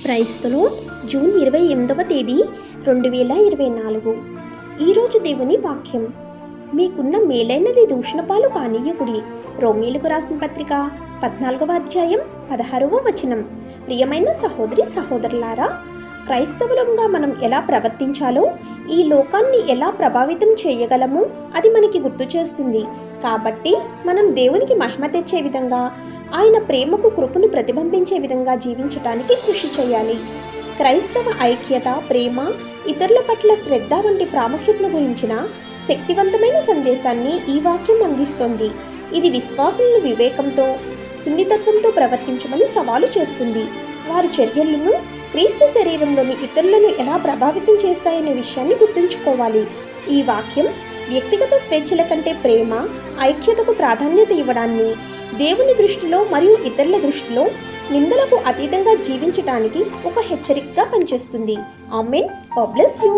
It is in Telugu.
క్రైస్తలో జూన్ 28వ తేదీ 2024. ఈరోజు దేవుని వాక్యం. మీకున్న మేలైనది దూషణపాలు కానీయకుడి. రోమీలకు రాసిన పత్రిక 14వ అధ్యాయం 16వ వచనం. ప్రియమైన సహోదరి సహోదరులారా, క్రైస్తవులంగా మనం ఎలా ప్రవర్తించాలో, ఈ లోకాన్ని ఎలా ప్రభావితం చేయగలమో అది మనకి గుర్తు చేస్తుంది. కాబట్టి మనం దేవునికి మహిమ తెచ్చే విధంగా, ఆయన ప్రేమకు కృపను ప్రతిబింబించే విధంగా జీవించడానికి కృషి చేయాలి. క్రైస్తవ ఐక్యత, ప్రేమ, ఇతరుల పట్ల శ్రద్ధ వంటి ప్రాముఖ్యతను గురించిన శక్తివంతమైన సందేశాన్ని ఈ వాక్యం అందిస్తోంది. ఇది విశ్వాసులను వివేకంతో, సున్నితత్వంతో ప్రవర్తించమని సవాలు చేస్తుంది. వారి చర్యలను క్రీస్తు శరీరంలోని ఇతరులను ఎలా ప్రభావితం చేస్తాయనే విషయాన్ని గుర్తుంచుకోవాలి. ఈ వాక్యం వ్యక్తిగత స్వేచ్ఛల కంటే ప్రేమ, ఐక్యతకు ప్రాధాన్యత ఇవ్వడాన్ని, దేవుని దృష్టిలో మరియు ఇతరుల దృష్టిలో నిందలకు అతీతంగా జీవించడానికి ఒక హెచ్చరికగా పనిచేస్తుంది. ఆమేన్. God bless you.